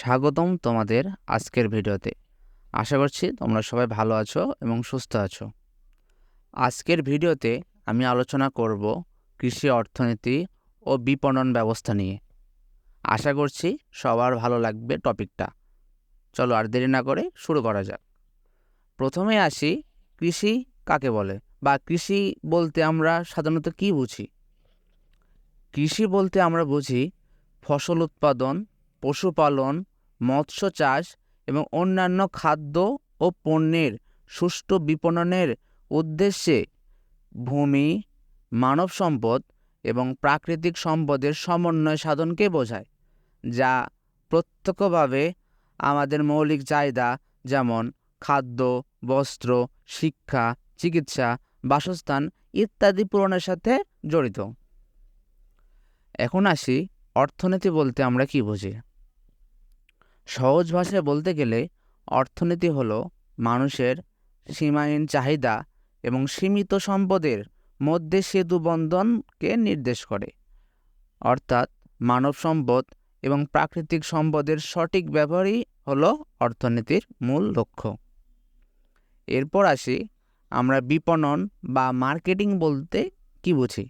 স্বাগতম তোমাদের আজকের ভিডিওতে। আশা করছি তোমরা সবাই ভালো আছো এবং সুস্থ আছো। আজকের ভিডিওতে আমি আলোচনা করব কৃষি অর্থনীতি ও বিপণন ব্যবস্থা নিয়ে। আশা করছি সবার ভালো লাগবে টপিকটা। চলো আর দেরি না করে শুরু করা যাক। প্রথমে আসি, কৃষি কাকে বলে বা কৃষি বলতে আমরা সাধারণত কী বুঝি? কৃষি বলতে আমরা বুঝি ফসল উৎপাদন, পশুপালন, মৎস্য চাষ এবং অন্যান্য খাদ্য ও পণ্যের সুষ্ঠু বিপণনের উদ্দেশ্যে ভূমি, মানব সম্পদ এবং প্রাকৃতিক সম্পদের সমন্বয় সাধনকে বোঝায়, যা প্রত্যক্ষভাবে আমাদের মৌলিক চাহিদা যেমন খাদ্য, বস্ত্র, শিক্ষা, চিকিৎসা, বাসস্থান ইত্যাদি পূরণের সাথে জড়িত। এখন আসি, অর্থনীতি বলতে আমরা কি বুঝি? সহজ ভাষায় বলতে গেলে অর্থনীতি হলো মানুষের সীমাহীন চাহিদা এবং সীমিত সম্পদের মধ্যে সেতু বন্ধনকে নির্দেশ করে। অর্থাৎ মানব সম্পদ এবং প্রাকৃতিক সম্পদের সঠিক ব্যবহারই হলো অর্থনীতির মূল লক্ষ্য। এরপর আসি, আমরা বিপণন বা মার্কেটিং বলতে কি বুঝি?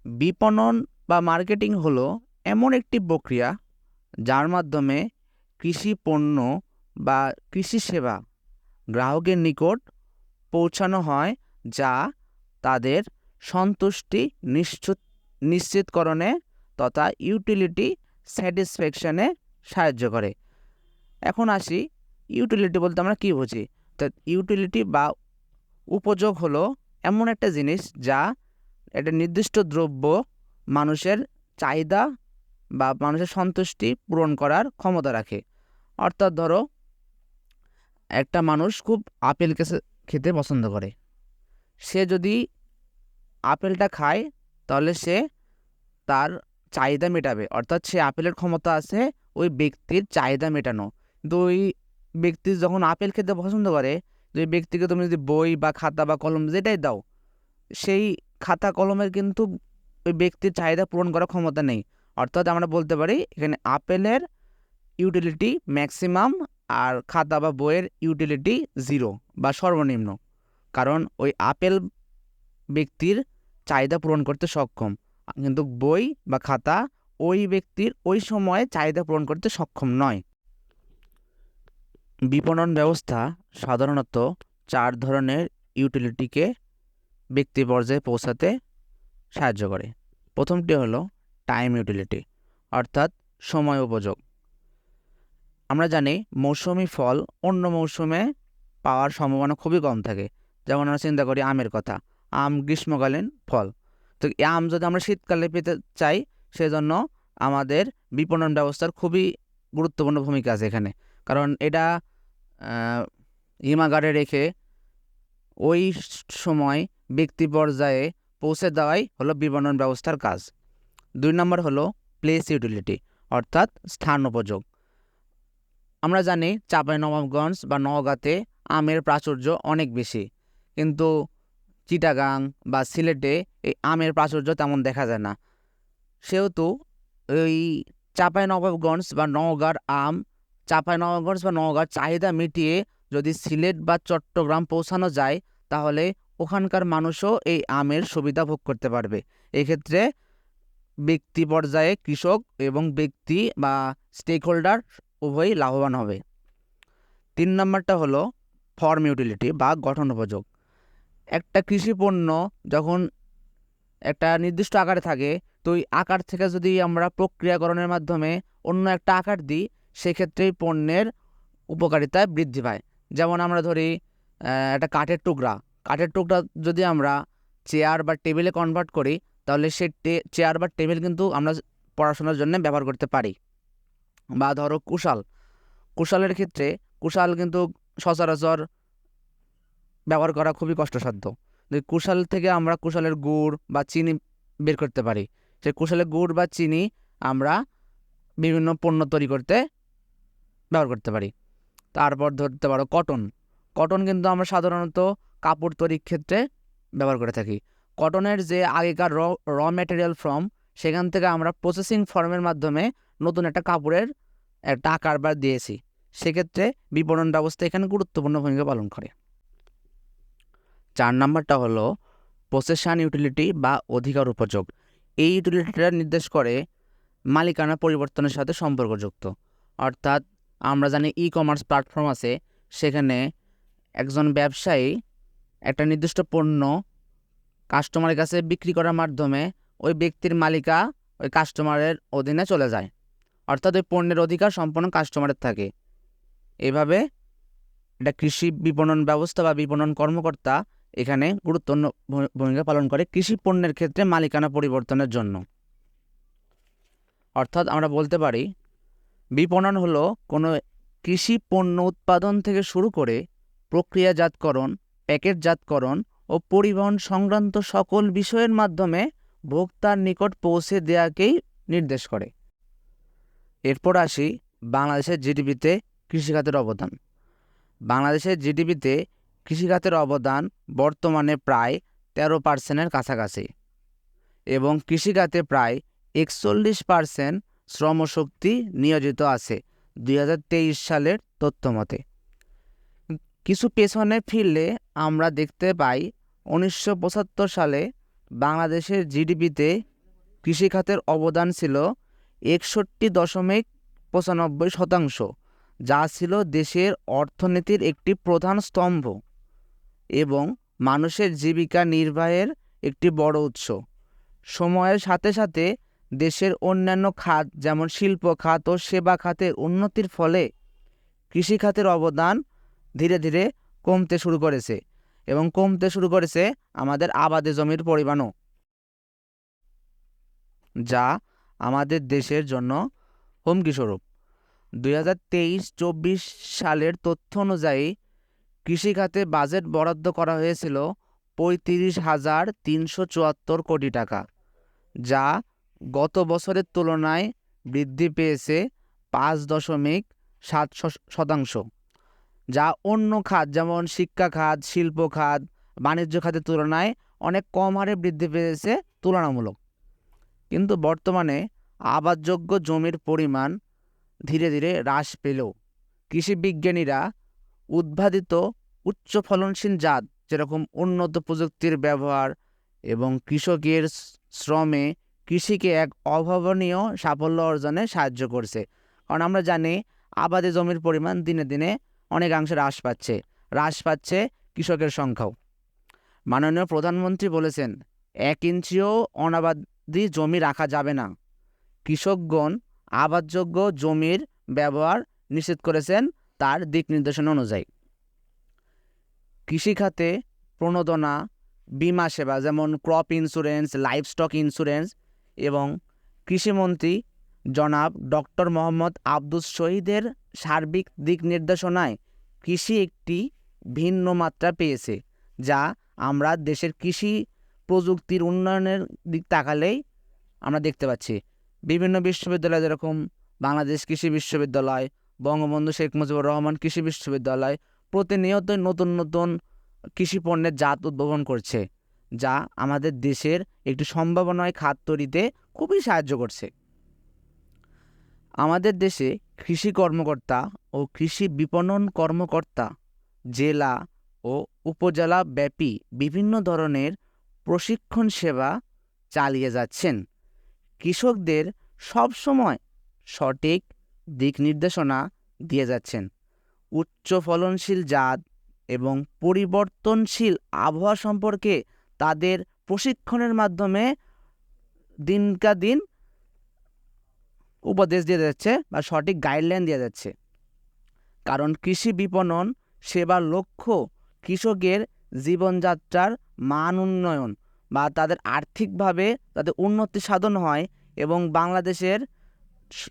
বিপণন বা মার্কেটিং হলো এমন একটি প্রক্রিয়া যার মাধ্যমে কৃষি পণ্য বা কৃষি সেবা গ্রাহকের নিকট পৌঁছানো হয়, যা তাদের সন্তুষ্টি নিশ্চিতকরণে তথা ইউটিলিটি স্যাটিসফ্যাকশনে সাহায্য করে। এখন আসি, ইউটিলিটি বলতে আমরা কী বুঝি? তা ইউটিলিটি বা উপযোগ হলো এমন একটা জিনিস যা একটা নির্দিষ্ট দ্রব্য মানুষের চাহিদা বা মানুষের সন্তুষ্টি পূরণ করার ক্ষমতা রাখে। অর্থাৎ ধরো, একটা মানুষ খুব আপেল খেতে পছন্দ করে। সে যদি আপেলটা খায় তাহলে সে তার চাহিদা মেটাবে, অর্থাৎ সে আপেলের ক্ষমতা আছে ওই ব্যক্তির চাহিদা মেটানো। কিন্তু ওই ব্যক্তি যখন আপেল খেতে পছন্দ করে, ওই ব্যক্তিকে তুমি যদি বই বা খাতা বা কলম যেটাই দাও, সেই খাতা কলমের কিন্তু ওই ব্যক্তির চাহিদা পূরণ করার ক্ষমতা নেই। অর্থাৎ আমরা বলতে পারি এখানে আপেলের ইউটিলিটি ম্যাক্সিমাম আর খাতা বা বইয়ের ইউটিলিটি জিরো বা সর্বনিম্ন, কারণ ওই আপেল ব্যক্তির চাহিদা পূরণ করতে সক্ষম, কিন্তু বই বা খাতা ওই ব্যক্তির ওই সময়ে চাহিদা পূরণ করতে সক্ষম নয়। বিপণন ব্যবস্থা সাধারণত 4 ধরনের ইউটিলিটিকে ব্যক্তি পর্যায়ে পৌঁছাতে সাহায্য করে। প্রথমটি হলো টাইম ইউটিলিটি, অর্থাৎ সময় উপযোগ। আমরা জানি মৌসুমি ফল অন্য মৌসুমে পাওয়ার সম্ভাবনা খুবই কম থাকে। যেমন আমরা চিন্তা করি আমের কথা, আম গ্রীষ্মকালীন ফল, তো এই আম যদি আমরা শীতকালে পেতে চাই, সেজন্য আমাদের বিপণন ব্যবস্থার খুবই গুরুত্বপূর্ণ ভূমিকা আছে এখানে। কারণ এটা হিমাগারে রেখে ওই সময় ব্যক্তি পর্যায়ে পৌঁছে দেওয়াই হলো বিপণন ব্যবস্থার কাজ। 2 নম্বর হলো প্লেস ইউটিলিটি, অর্থাৎ স্থান উপযোগ। আমরা জানি চাঁপাইনবাবগঞ্জ বা নওগাঁতে আমের প্রাচুর্য অনেক বেশি, কিন্তু চিটাগাং বা সিলেটে এই আমের প্রাচুর্য তেমন দেখা যায় না। সেহেতু ওই চাঁপাইনবাবগঞ্জ বা নওগাঁর আম চাঁপাইনবাবগঞ্জ বা নওগাঁর চাহিদা মিটিয়ে যদি সিলেট বা চট্টগ্রাম পৌঁছানো যায়, তাহলে ওখানকার মানুষও এই আমের সুবিধা ভোগ করতে পারবে। এক্ষেত্রে ব্যক্তি পর্যায়ে কৃষক এবং ব্যক্তি বা স্টেক হোল্ডার উভয়ই লাভবান হবে। 3 নম্বরটা হলো ফর্ম ইউটিলিটি বা গঠন উপযোগ। একটা কৃষি পণ্য যখন একটা নির্দিষ্ট আকারে থাকে, তো ওই আকার থেকে যদি আমরা প্রক্রিয়াকরণের মাধ্যমে অন্য একটা আকার দিই, সেক্ষেত্রেই পণ্যের উপকারিতা বৃদ্ধি পায়। যেমন আমরা ধরি একটা কাঠের টুকরা যদি আমরা চেয়ার বা টেবিলে কনভার্ট করি, তাহলে সে চেয়ার বা টেবিল কিন্তু আমরা পড়াশোনার জন্য ব্যবহার করতে পারি। বা ধরো কুশালের ক্ষেত্রে কুশাল কিন্তু সচরাচর ব্যবহার করা খুবই কষ্টসাধ্য। কুশাল থেকে আমরা কুশালের গুড় বা চিনি বের করতে পারি। সেই কুশালের গুড় বা চিনি আমরা বিভিন্ন পণ্য তৈরি করতে ব্যবহার করতে পারি। তারপর ধরতে পারো কটন কিন্তু আমরা সাধারণত কাপড় তৈরির ক্ষেত্রে ব্যবহার করে থাকি। কটনের যে আগেকার র ম্যাটেরিয়াল ফর্ম, সেখান থেকে আমরা প্রসেসিং ফর্মের মাধ্যমে নতুন একটা কাপড়ের একটা আকার বা দিয়েছি, সেক্ষেত্রে বিপণন ব্যবস্থা এখানে গুরুত্বপূর্ণ ভূমিকা পালন করে। 4 নাম্বারটা হলো পসেশন ইউটিলিটি বা অধিকার উপযোগ। এই ইউটিলিটিটা নির্দেশ করে মালিকানা পরিবর্তনের সাথে সম্পর্কযুক্ত। অর্থাৎ আমরা জানি ই কমার্স প্ল্যাটফর্ম আছে, সেখানে একজন ব্যবসায়ী একটা নির্দিষ্ট পণ্য কাস্টমারের কাছে বিক্রি করার মাধ্যমে ওই ব্যক্তির মালিকা ওই কাস্টমারের অধীনে চলে যায়, অর্থাৎ ওই পণ্যের অধিকার সম্পূর্ণ কাস্টমারের থাকে। এভাবে এটা কৃষি বিপণন ব্যবস্থা বা বিপণন কর্মকর্তা এখানে গুরুত্বপূর্ণ ভূমিকা পালন করে কৃষি পণ্যের ক্ষেত্রে মালিকানা পরিবর্তনের জন্য। অর্থাৎ আমরা বলতে পারি বিপণন হলো কোনো কৃষি পণ্য উৎপাদন থেকে শুরু করে প্রক্রিয়াজাতকরণ, প্যাকেটজাতকরণ ও পরিবহন সংক্রান্ত সকল বিষয়ের মাধ্যমে ভোক্তার নিকট পৌঁছে দেওয়াকেই নির্দেশ করে। এরপর আসি বাংলাদেশের জিডিপিতে কৃষিখাতের অবদান। বাংলাদেশের জিডিপিতে কৃষিখাতের অবদান বর্তমানে প্রায় 13% কাছাকাছি এবং কৃষিখাতে প্রায় 41% শ্রমশক্তি নিয়োজিত আছে 2023 সালের তথ্য মতে। কিছু পেছনে ফিরলে আমরা দেখতে পাই 1975 সালে বাংলাদেশের জিডিপিতে কৃষিখাতের অবদান ছিল 61.95%, যা ছিল দেশের অর্থনীতির একটি প্রধান স্তম্ভ এবং মানুষের জীবিকা নির্বাহের একটি বড় উৎস। সময়ের সাথে সাথে দেশের অন্যান্য খাত যেমন শিল্প খাত ও সেবা খাতের উন্নতির ফলে কৃষিখাতের অবদান ধীরে ধীরে কমতে শুরু করেছে এবং কমতে শুরু করেছে আমাদের আবাদি জমির পরিমাণও, যা আমাদের দেশের জন্য হুমকিস্বরূপ। 2023-24 সালের তথ্য অনুযায়ী কৃষিখাতে বাজেট বরাদ্দ করা হয়েছিল 35,374 কোটি টাকা, যা গত বছরের তুলনায় বৃদ্ধি পেয়েছে 5.7%, যা অন্য খাত যেমন শিক্ষা খাত, শিল্প খাত, বাণিজ্য খাতের তুলনায় অনেক কম হারে বৃদ্ধি পেয়েছে তুলনামূলক। কিন্তু বর্তমানে আবাদযোগ্য জমির পরিমাণ ধীরে ধীরে হ্রাস পেলেও কৃষি বিজ্ঞানীরা উদ্ভাবিত উচ্চ ফলনশীল জাত যেরকম উন্নত প্রযুক্তির ব্যবহার এবং কৃষকের শ্রমে কৃষিকে এক অভাবনীয় সাফল্য অর্জনে সাহায্য করছে। কারণ আমরা জানি আবাদি জমির পরিমাণ দিনে দিনে অনেকাংশে হ্রাস পাচ্ছে কৃষকের সংখ্যাও। মাননীয় প্রধানমন্ত্রী বলেছেন 1 ইঞ্চিও অনাবাদি জমি রাখা যাবে না। কৃষকগণ আবাদযোগ্য জমির ব্যবহার নিশ্চিত করেছেন তার দিক নির্দেশনা অনুযায়ী। কৃষিখাতে প্রণোদনা, বীমা সেবা যেমন ক্রপ ইন্স্যুরেন্স, লাইভস্টক ইন্স্যুরেন্স এবং কৃষিমন্ত্রী জনাব ডক্টর মোহাম্মদ আব্দুস শহীদের সার্বিক দিক নির্দেশনায় কৃষি একটি ভিন্ন মাত্রা পেয়েছে, যা আমরা দেশের কৃষি প্রযুক্তির উন্নয়নের দিক তাকালেই আমরা দেখতে পাচ্ছি। বিভিন্ন বিশ্ববিদ্যালয় যেরকম বাংলাদেশ কৃষি বিশ্ববিদ্যালয়, বঙ্গবন্ধু শেখ মুজিবুর রহমান কৃষি বিশ্ববিদ্যালয় প্রতিনিয়তই নতুন নতুন কৃষি পণ্যের জাত উদ্ভাবন করছে, যা আমাদের দেশের একটি সম্ভাবনায় খাত তৈরিতে খুবই সাহায্য করছে। আমাদের দেশে কৃষি কর্মকর্তা ও কৃষি বিপণন কর্মকর্তা জেলা ও উপজেলা ব্যাপী বিভিন্ন ধরনের প্রশিক্ষণ সেবা চালিয়ে যাচ্ছেন। কৃষকদের সবসময় সঠিক দিক নির্দেশনা দিয়ে যাচ্ছেন। উচ্চ ফলনশীল জাত এবং পরিবর্তনশীল আবহাওয়া সম্পর্কে তাদের প্রশিক্ষণের মাধ্যমে দিনকাদিন উপদেশ দিয়ে যাচ্ছে বা সঠিক গাইডলাইন দিয়ে যাচ্ছে। কারণ কৃষি বিপণন সেবার লক্ষ্য কৃষকের জীবনযাত্রার মান উন্নয়ন বা তাদের আর্থিকভাবে তাদের উন্নতি সাধন হয় এবং বাংলাদেশের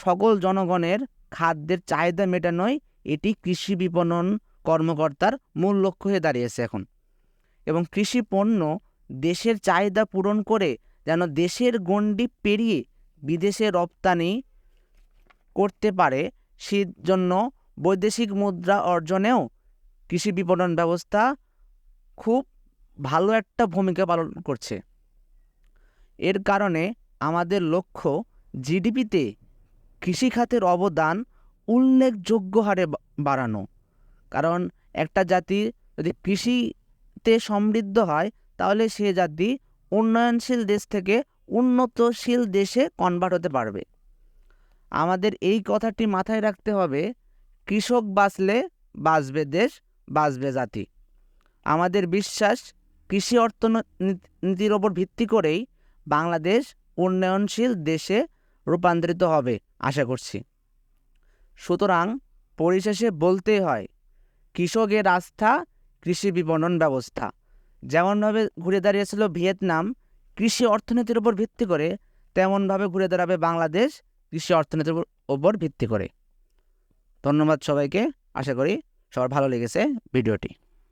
সকল জনগণের খাদ্যের চাহিদা মেটানোই এটি কৃষি বিপণন কর্মকর্তার মূল লক্ষ্য হয়ে দাঁড়িয়েছে এখন। এবং কৃষি পণ্য দেশের চাহিদা পূরণ করে যেন দেশের গণ্ডি পেরিয়ে বিদেশে রপ্তানি করতে পারে, সেজন্য বৈদেশিক মুদ্রা অর্জনেও কৃষি বিপণন ব্যবস্থা খুব ভালো একটা ভূমিকা পালন করছে। এর কারণে আমাদের লক্ষ্য জিডিপিতে কৃষিখাতের অবদান উল্লেখযোগ্য হারে বাড়ানো। কারণ একটা জাতি যদি কৃষিতে সমৃদ্ধ হয় তাহলে সে জাতি উন্নয়নশীল দেশ থেকে উন্নতশীল দেশে কনভার্ট হতে পারবে। আমাদের এই কথাটি মাথায় রাখতে হবে, কৃষক বাঁচলে বাঁচবে দেশ, বাঁচবে জাতি। আমাদের বিশ্বাস, কৃষি অর্থনীতির ওপর ভিত্তি করেই বাংলাদেশ উন্নয়নশীল দেশে রূপান্তরিত হবে আশা করছি। সুতরাং পরিশেষে বলতেই হয়, কৃষকের আস্থা, কৃষি বিপণন ব্যবস্থা। যেমনভাবে ঘুরে দাঁড়িয়েছিল ভিয়েতনাম কৃষি অর্থনীতির উপর ভিত্তি করে, তেমনভাবে ঘুরে দাঁড়াবে বাংলাদেশ কৃষি অর্থনীতির উপর ভিত্তি করে। ধন্যবাদ সবাইকে। আশা করি সবার ভালো লেগেছে ভিডিওটি।